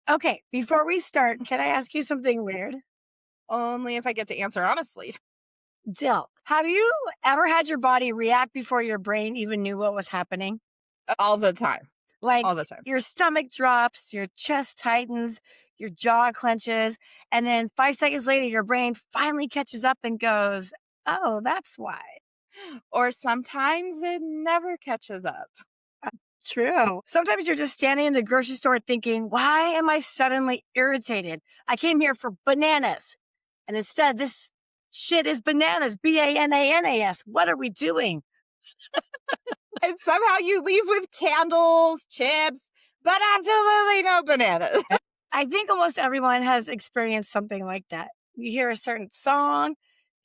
Okay, before we start, can I ask you something weird? Only if I get to answer honestly. Dill, have you ever had your body react before your brain even knew what was happening? All the time. Like All the time. your stomach drops, your chest tightens, your jaw clenches, and then 5 seconds later, your brain finally catches up and goes, "Oh, that's why." Or sometimes it never catches up. True. Sometimes you're just standing in the grocery store thinking, why am I suddenly irritated? I came here for bananas. And instead, this shit is bananas. Bananas. What are we doing? And somehow you leave with candles, chips, but absolutely no bananas. I think almost everyone has experienced something like that. You hear a certain song,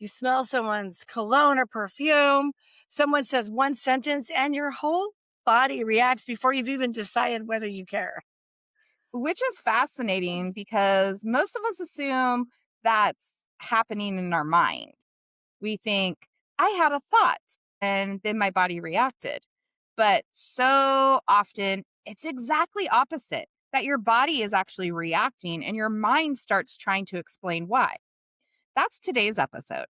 you smell someone's cologne or perfume, someone says one sentence, and your whole body reacts before you've even decided whether you care. Which is fascinating because most of us assume that's happening in our mind. We think, I had a thought and then my body reacted. But so often it's exactly opposite that your body is actually reacting and your mind starts trying to explain why. That's today's episode.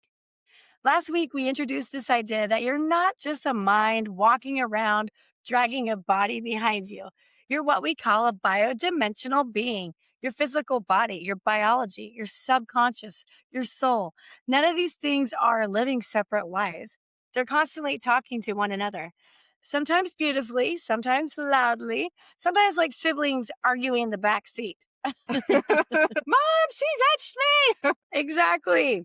Last week, we introduced this idea that you're not just a mind walking around dragging a body behind you. You're what we call a biodimensional being, your physical body, your biology, your subconscious, your soul. None of these things are living separate lives. They're constantly talking to one another. Sometimes beautifully, sometimes loudly, sometimes like siblings arguing in the back seat. Mom, she touched me. Exactly.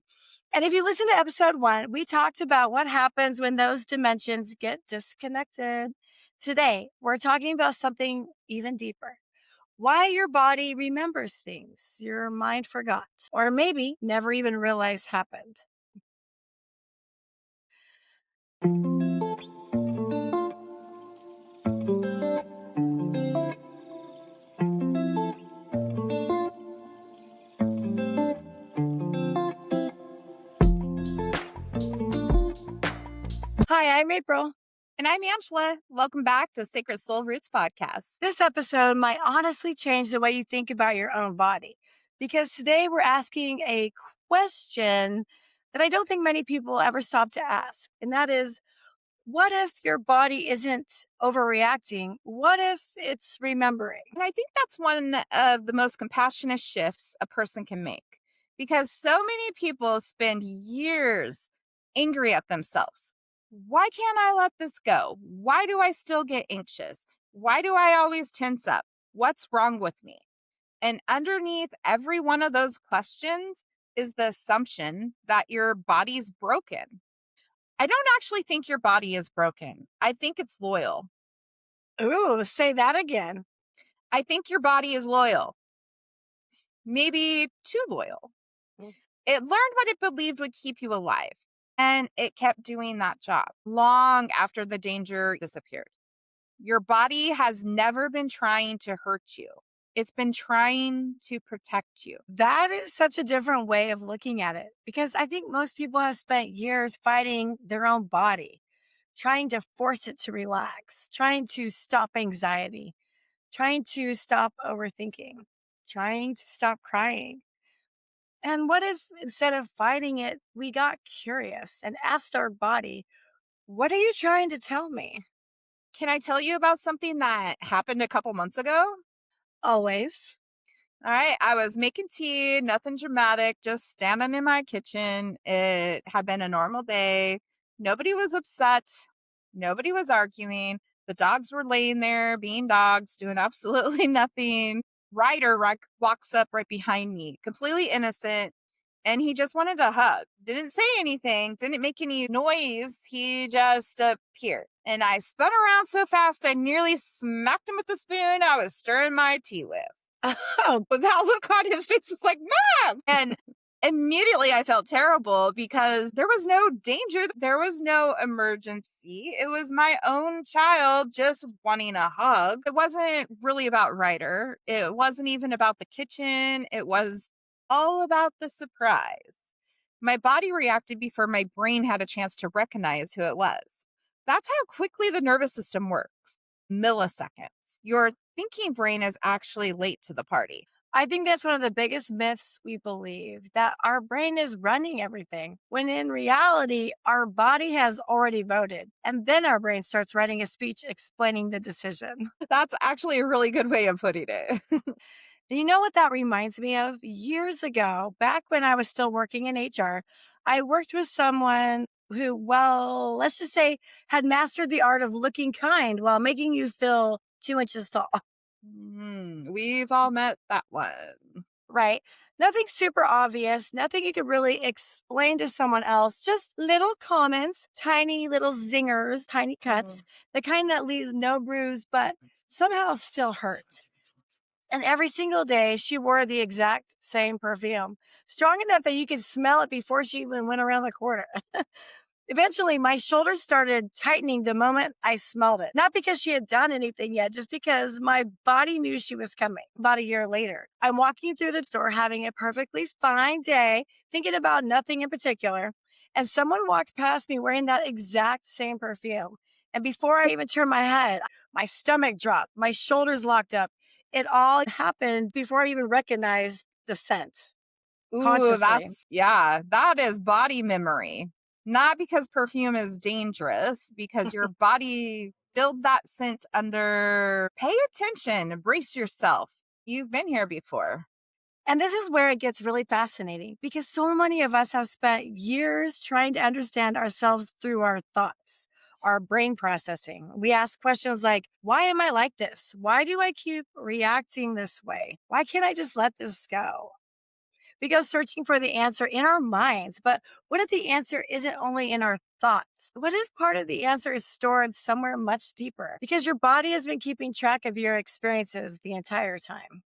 And if you listen to episode 1, we talked about what happens when those dimensions get disconnected. Today, we're talking about something even deeper. Why your body remembers things your mind forgot, or maybe never even realized happened. Hi, I'm April. And I'm Angela. Welcome back to Sacred Soul Roots Podcast. This episode might honestly change the way you think about your own body because today we're asking a question that I don't think many people ever stop to ask. And that is, what if your body isn't overreacting? What if it's remembering? And I think that's one of the most compassionate shifts a person can make because so many people spend years angry at themselves. Why can't I let this go? Why do I still get anxious? Why do I always tense up? What's wrong with me? And underneath every one of those questions is the assumption that your body's broken. I don't actually think your body is broken. I think it's loyal. Ooh, say that again. I think your body is loyal, maybe too loyal. Mm. It learned what it believed would keep you alive, and it kept doing that job long after the danger disappeared. Your body has never been trying to hurt you, it's been trying to protect you. That is such a different way of looking at it because I think most people have spent years fighting their own body, trying to force it to relax, trying to stop anxiety, trying to stop overthinking, trying to stop crying. And what if instead of fighting it, we got curious and asked our body, what are you trying to tell me? Can I tell you about something that happened a couple months ago? Always. All right, I was making tea, nothing dramatic, just standing in my kitchen. It had been a normal day. Nobody was upset. Nobody was arguing. The dogs were laying there being dogs, doing absolutely nothing. Ryder walks up right behind me, completely innocent. And he just wanted a hug. Didn't say anything, didn't make any noise. He just appeared. And I spun around so fast, I nearly smacked him with the spoon I was stirring my tea with. Oh, But that look on his face was like, Mom! And immediately I felt terrible because there was no danger. There was no emergency. It was my own child just wanting a hug. It wasn't really about Ryder. It wasn't even about the kitchen. It was all about the surprise. My body reacted before my brain had a chance to recognize who it was. That's how quickly the nervous system works. Milliseconds. Your thinking brain is actually late to the party. I think that's one of the biggest myths we believe that our brain is running everything, when in reality, our body has already voted. And then our brain starts writing a speech explaining the decision. That's actually a really good way of putting it. And you know what that reminds me of? Years ago, back when I was still working in HR, I worked with someone who, well, let's just say, had mastered the art of looking kind while making you feel 2 inches tall. We've all met that one. Right? Nothing super obvious, nothing you could really explain to someone else, just little comments, tiny little zingers, tiny Mm. cuts, the kind that leave no bruise but somehow still hurt. And every single day, she wore the exact same perfume, strong enough that you could smell it before she even went around the corner. Eventually, my shoulders started tightening the moment I smelled it. Not because she had done anything yet, just because my body knew she was coming. About a year later, I'm walking through the store having a perfectly fine day, thinking about nothing in particular. And someone walks past me wearing that exact same perfume. And before I even turned my head, my stomach dropped, my shoulders locked up. It all happened before I even recognized the scent Ooh, consciously. that is body memory. Not because perfume is dangerous, because your body filled that scent under. Pay attention, brace yourself. You've been here before. And this is where it gets really fascinating because so many of us have spent years trying to understand ourselves through our thoughts, our brain processing. We ask questions like, why am I like this? Why do I keep reacting this way? Why can't I just let this go? We go searching for the answer in our minds, but what if the answer isn't only in our thoughts? What if part of the answer is stored somewhere much deeper? Because your body has been keeping track of your experiences the entire time.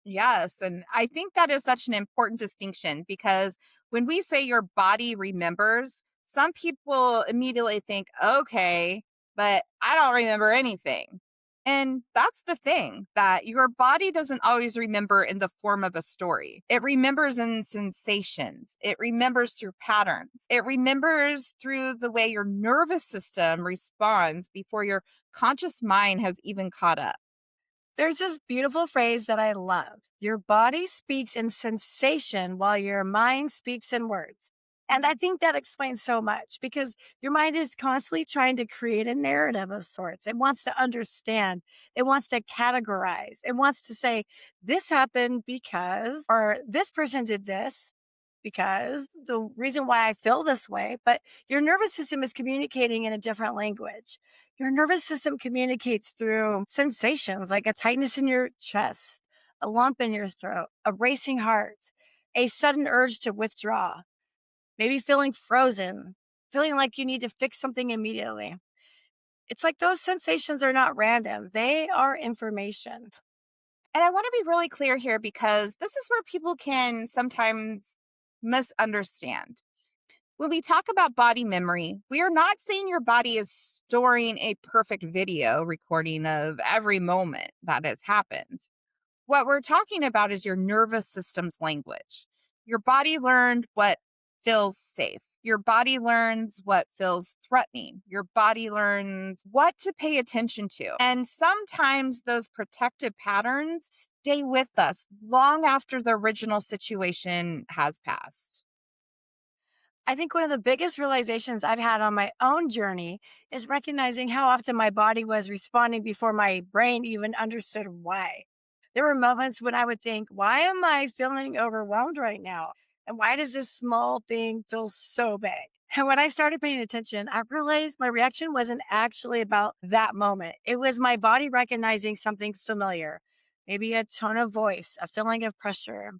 Yes. And I think that is such an important distinction because when we say your body remembers, some people immediately think, okay, but I don't remember anything. And that's the thing that your body doesn't always remember in the form of a story. It remembers in sensations. It remembers through patterns. It remembers through the way your nervous system responds before your conscious mind has even caught up. There's this beautiful phrase that I love. Your body speaks in sensation while your mind speaks in words. And I think that explains so much because your mind is constantly trying to create a narrative of sorts. It wants to understand, it wants to categorize, it wants to say, this happened because, or this person did this because the reason why I feel this way. But your nervous system is communicating in a different language. Your nervous system communicates through sensations like a tightness in your chest, a lump in your throat, a racing heart, a sudden urge to withdraw, maybe feeling frozen, feeling like you need to fix something immediately. It's like those sensations are not random, they are information. And I want to be really clear here because this is where people can sometimes misunderstand. When we talk about body memory, we are not saying your body is storing a perfect video recording of every moment that has happened. What we're talking about is your nervous system's language. Your body learned what feels safe. Your body learns what feels threatening. Your body learns what to pay attention to. And sometimes those protective patterns stay with us long after the original situation has passed. I think one of the biggest realizations I've had on my own journey is recognizing how often my body was responding before my brain even understood why. There were moments when I would think, why am I feeling overwhelmed right now? And why does this small thing feel so big? And when I started paying attention, I realized my reaction wasn't actually about that moment. It was my body recognizing something familiar, maybe a tone of voice, a feeling of pressure,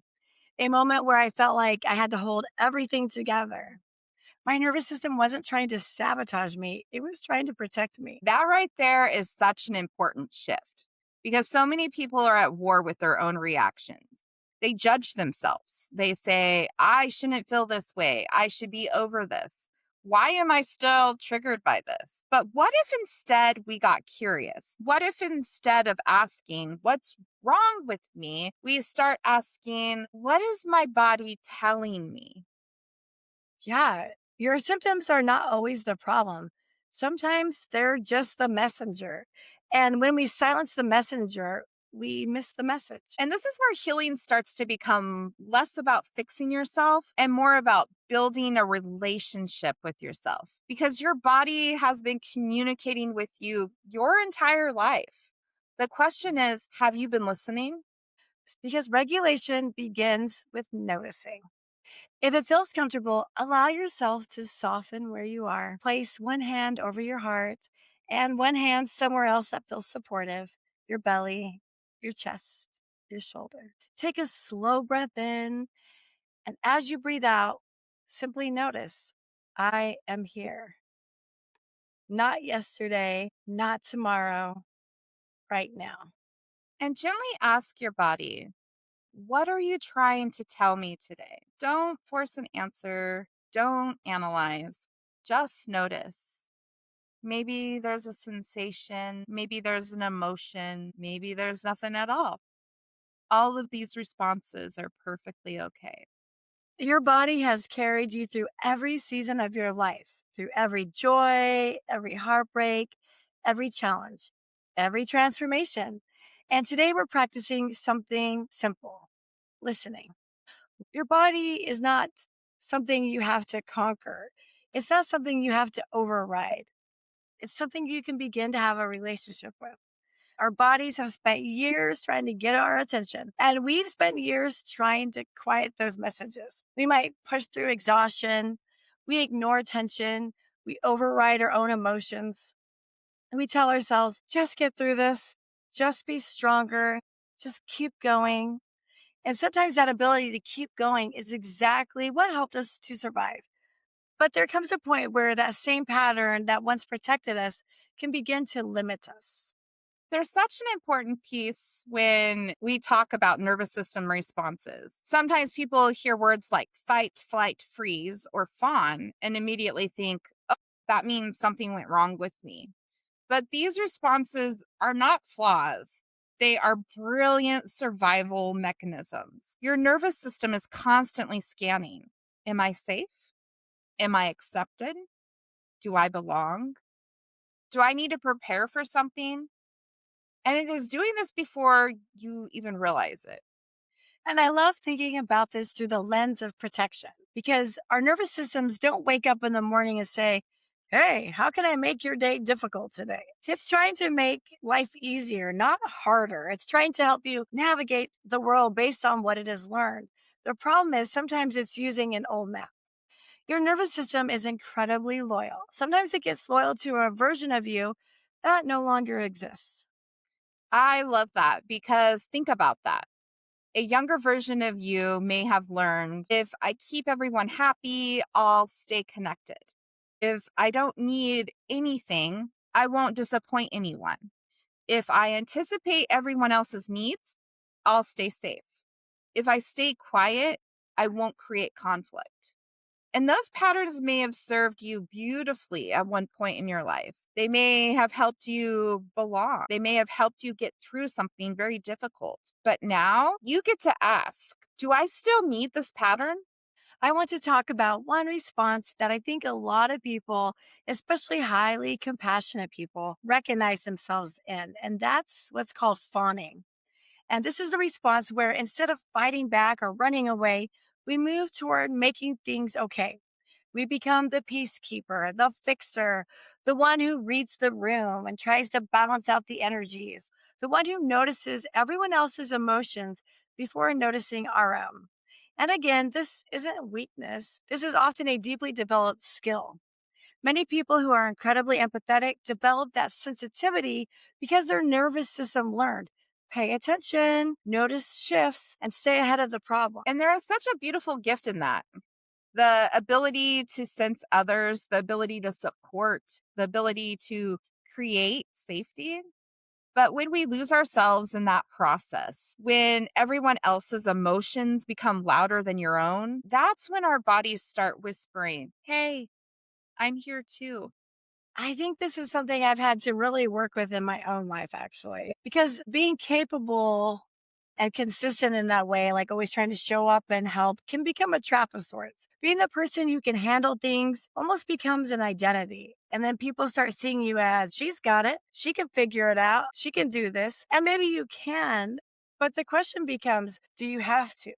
a moment where I felt like I had to hold everything together. My nervous system wasn't trying to sabotage me, it was trying to protect me. That right there is such an important shift because so many people are at war with their own reactions. They judge themselves. They say, I shouldn't feel this way. I should be over this. Why am I still triggered by this? But what if instead we got curious? What if instead of asking, what's wrong with me, we start asking, what is my body telling me? Yeah, your symptoms are not always the problem. Sometimes they're just the messenger. And when we silence the messenger, we miss the message. And this is where healing starts to become less about fixing yourself and more about building a relationship with yourself because your body has been communicating with you your entire life. The question is, have you been listening? Because regulation begins with noticing. If it feels comfortable, allow yourself to soften where you are. Place one hand over your heart and one hand somewhere else that feels supportive, your belly, your chest, your shoulder. Take a slow breath in, and as you breathe out, simply notice I am here. Not yesterday, not tomorrow, right now. And gently ask your body, what are you trying to tell me today? Don't force an answer. Don't analyze. Just notice. Maybe there's a sensation. Maybe there's an emotion. Maybe there's nothing at all. All of these responses are perfectly okay. Your body has carried you through every season of your life, through every joy, every heartbreak, every challenge, every transformation. And today we're practicing something simple, listening. Your body is not something you have to conquer, it's not something you have to override. It's something you can begin to have a relationship with. Our bodies have spent years trying to get our attention, and we've spent years trying to quiet those messages. We might push through exhaustion, we ignore tension, we override our own emotions, and we tell ourselves, just get through this, just be stronger, just keep going. And sometimes that ability to keep going is exactly what helped us to survive. But there comes a point where that same pattern that once protected us can begin to limit us. There's such an important piece when we talk about nervous system responses. Sometimes people hear words like fight, flight, freeze, or fawn and immediately think, oh, that means something went wrong with me. But these responses are not flaws. They are brilliant survival mechanisms. Your nervous system is constantly scanning. Am I safe? Am I accepted? Do I belong? Do I need to prepare for something? And it is doing this before you even realize it. And I love thinking about this through the lens of protection because our nervous systems don't wake up in the morning and say, hey, how can I make your day difficult today? It's trying to make life easier, not harder. It's trying to help you navigate the world based on what it has learned. The problem is sometimes it's using an old map. Your nervous system is incredibly loyal. Sometimes it gets loyal to a version of you that no longer exists. I love that because think about that. A younger version of you may have learned if I keep everyone happy, I'll stay connected. If I don't need anything, I won't disappoint anyone. If I anticipate everyone else's needs, I'll stay safe. If I stay quiet, I won't create conflict. And those patterns may have served you beautifully at one point in your life. They may have helped you belong. They may have helped you get through something very difficult. But now you get to ask, do I still need this pattern? I want to talk about one response that I think a lot of people, especially highly compassionate people, recognize themselves in, and that's what's called fawning. And this is the response where instead of fighting back or running away, we move toward making things okay. We become the peacekeeper, the fixer, the one who reads the room and tries to balance out the energies, the one who notices everyone else's emotions before noticing our own. And again, this isn't weakness. This is often a deeply developed skill. Many people who are incredibly empathetic develop that sensitivity because their nervous system learned pay attention, notice shifts, and stay ahead of the problem. And there is such a beautiful gift in that. The ability to sense others, the ability to support, the ability to create safety. But when we lose ourselves in that process, when everyone else's emotions become louder than your own, that's when our bodies start whispering, hey, I'm here too. I think this is something I've had to really work with in my own life, actually, because being capable and consistent in that way, like always trying to show up and help, can become a trap of sorts. Being the person who can handle things almost becomes an identity. And then people start seeing you as she's got it, she can figure it out, she can do this. And maybe you can, but the question becomes, do you have to?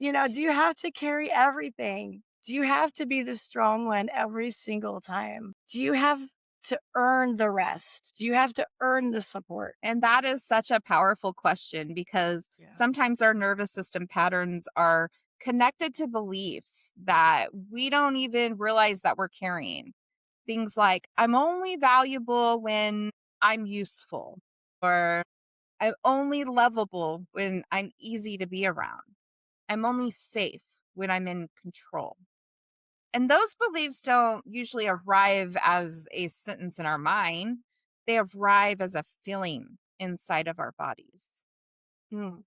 Do you have to carry everything? Do you have to be the strong one every single time? Do you have to earn the rest? Do you have to earn the support? And that is such a powerful question because Yeah. sometimes our nervous system patterns are connected to beliefs that we don't even realize that we're carrying. Things like, I'm only valuable when I'm useful, or I'm only lovable when I'm easy to be around. I'm only safe when I'm in control. And those beliefs don't usually arrive as a sentence in our mind, they arrive as a feeling inside of our bodies. Mm.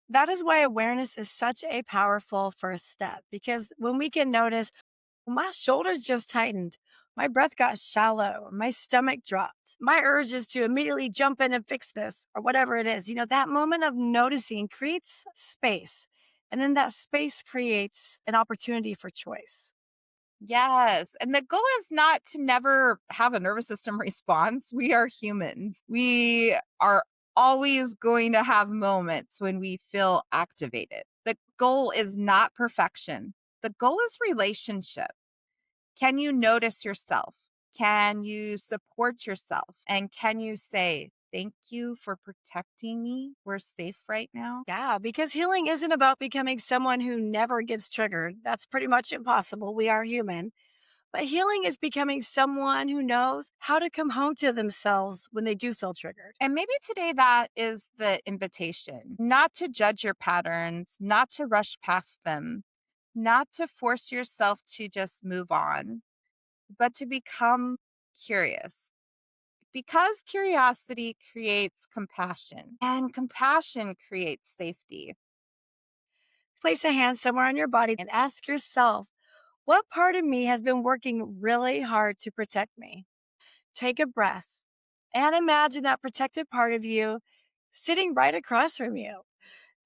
That is why awareness is such a powerful first step because when we can notice, "Well, my shoulders just tightened, my breath got shallow, my stomach dropped, my urge is to immediately jump in and fix this, or whatever it is, that moment of noticing creates space. And then that space creates an opportunity for choice. Yes. And the goal is not to never have a nervous system response. We are humans. We are always going to have moments when we feel activated. The goal is not perfection, the goal is relationship. Can you notice yourself? Can you support yourself? And can you say, thank you for protecting me? We're safe right now. Yeah, because healing isn't about becoming someone who never gets triggered. That's pretty much impossible. We are human. But healing is becoming someone who knows how to come home to themselves when they do feel triggered. And maybe today that is the invitation not to judge your patterns, not to rush past them, not to force yourself to just move on, but to become curious. Because curiosity creates compassion, and compassion creates safety. Place a hand somewhere on your body and ask yourself, what part of me has been working really hard to protect me? Take a breath and imagine that protected part of you sitting right across from you.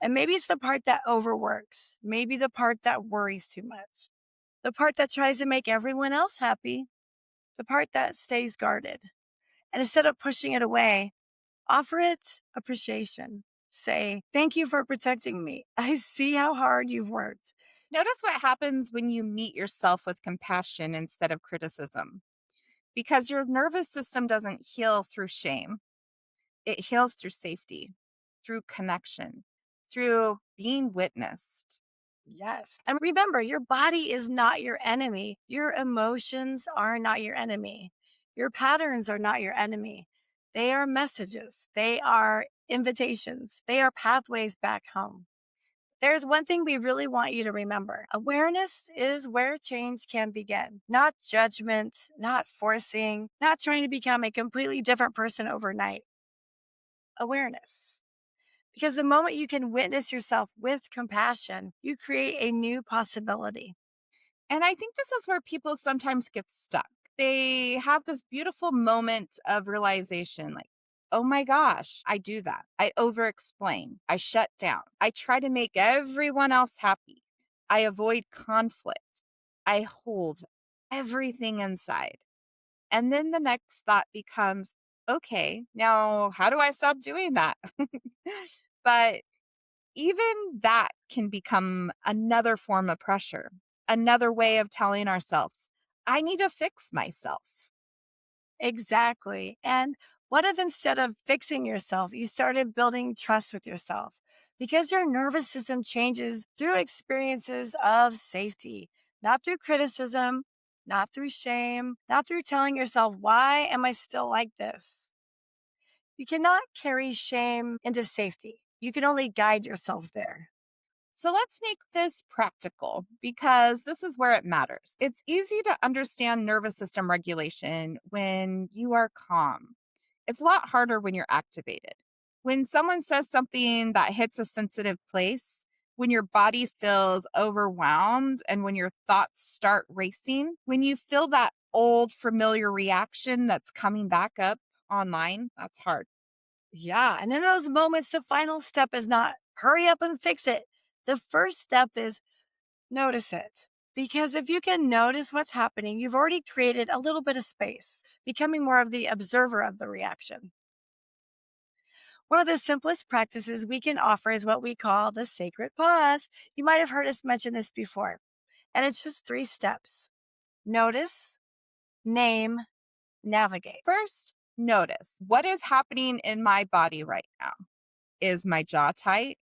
And maybe it's the part that overworks, maybe the part that worries too much, the part that tries to make everyone else happy, the part that stays guarded. And instead of pushing it away, offer it appreciation. Say, thank you for protecting me. I see how hard you've worked. Notice what happens when you meet yourself with compassion instead of criticism. Because your nervous system doesn't heal through shame, it heals through safety, through connection, through being witnessed. Yes. And remember, your body is not your enemy. Your emotions are not your enemy. Your patterns are not your enemy. They are messages, they are invitations, they are pathways back home. There's one thing we really want you to remember: awareness is where change can begin, not judgment, not forcing, not trying to become a completely different person overnight. Awareness. Because the moment you can witness yourself with compassion, you create a new possibility. And I think this is where people sometimes get stuck. They have this beautiful moment of realization like, oh my gosh, I do that. I over explain. I shut down. I try to make everyone else happy. I avoid conflict. I hold everything inside. And then the next thought becomes, okay, now how do I stop doing that? But even that can become another form of pressure, another way of telling ourselves, I need to fix myself. Exactly. And what if instead of fixing yourself, you started building trust with yourself? Because your nervous system changes through experiences of safety, not through criticism, not through shame, not through telling yourself, why am I still like this? You cannot carry shame into safety. You can only guide yourself there. So let's make this practical because this is where it matters. It's easy to understand nervous system regulation when you are calm. It's a lot harder when you're activated. When someone says something that hits a sensitive place, when your body feels overwhelmed and when your thoughts start racing, when you feel that old familiar reaction that's coming back up online, that's hard. Yeah. And in those moments, the final step is not hurry up and fix it. The first step is notice it. Because if you can notice what's happening, you've already created a little bit of space, becoming more of the observer of the reaction. One of the simplest practices we can offer is what we call the sacred pause. You might have heard us mention this before, and it's just 3 steps: notice, name, navigate. First, notice what is happening in my body right now. Is my jaw tight?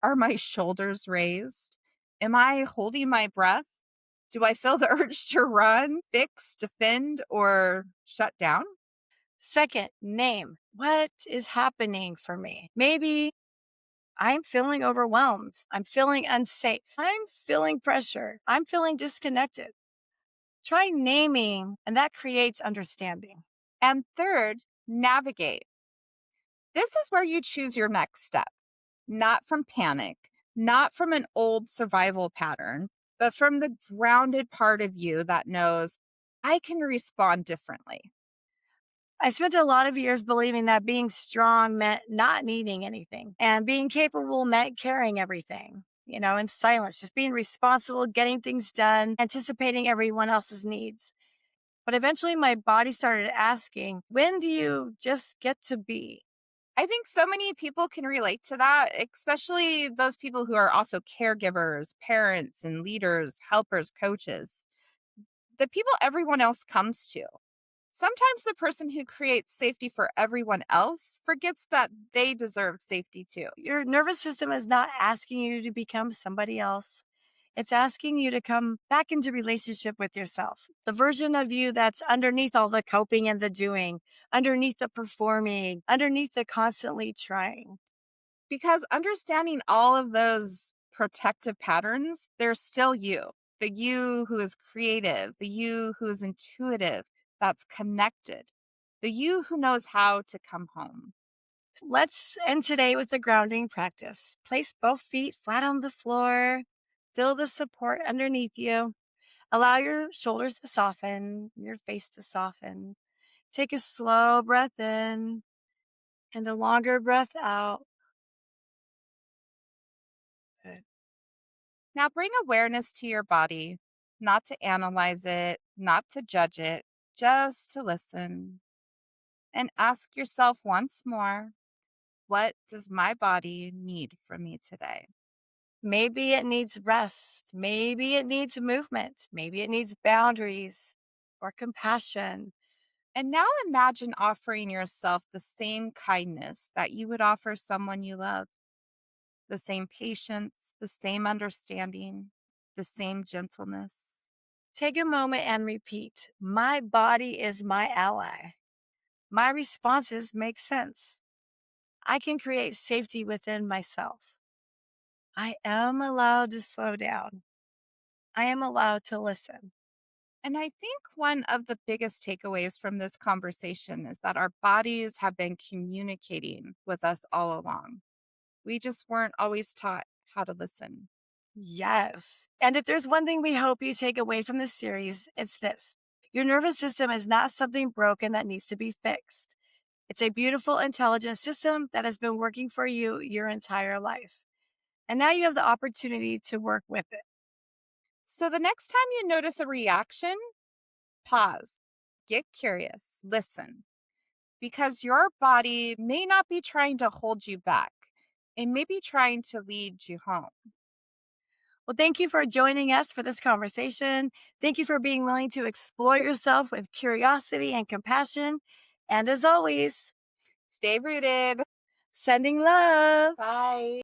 Are my shoulders raised? Am I holding my breath? Do I feel the urge to run, fix, defend, or shut down? Second, name. What is happening for me? Maybe I'm feeling overwhelmed. I'm feeling unsafe. I'm feeling pressure. I'm feeling disconnected. Try naming, and that creates understanding. And third, navigate. This is where you choose your next step, not from panic, not from an old survival pattern, but from the grounded part of you that knows I can respond differently. I spent a lot of years believing that being strong meant not needing anything, and being capable meant carrying everything, in silence, just being responsible, getting things done, anticipating everyone else's needs. But eventually my body started asking, when do you just get to be? I think so many people can relate to that, especially those people who are also caregivers, parents, and leaders, helpers, coaches, the people everyone else comes to. Sometimes the person who creates safety for everyone else forgets that they deserve safety too. Your nervous system is not asking you to become somebody else. It's asking you to come back into relationship with yourself. The version of you that's underneath all the coping and the doing, underneath the performing, underneath the constantly trying. Because understanding all of those protective patterns, they're still you. The you who is creative, the you who is intuitive, that's connected, the you who knows how to come home. Let's end today with the grounding practice. Place both feet flat on the floor. Feel the support underneath you. Allow your shoulders to soften, your face to soften. Take a slow breath in and a longer breath out. Good. Now bring awareness to your body, not to analyze it, not to judge it, just to listen. And ask yourself once more, what does my body need from me today? Maybe it needs rest. Maybe it needs movement. Maybe it needs boundaries or compassion. And now imagine offering yourself the same kindness that you would offer someone you love, the same patience, the same understanding, the same gentleness. Take a moment and repeat: my body is my ally. My responses make sense. I can create safety within myself. I am allowed to slow down. I am allowed to listen. And I think one of the biggest takeaways from this conversation is that our bodies have been communicating with us all along. We just weren't always taught how to listen. Yes. And if there's one thing we hope you take away from this series, it's this: your nervous system is not something broken that needs to be fixed. It's a beautiful, intelligent system that has been working for you your entire life. And now you have the opportunity to work with it. So the next time you notice a reaction, pause, get curious, listen, because your body may not be trying to hold you back. It may be trying to lead you home. Well, thank you for joining us for this conversation. Thank you for being willing to explore yourself with curiosity and compassion. And as always, Stay rooted. sending love. Bye.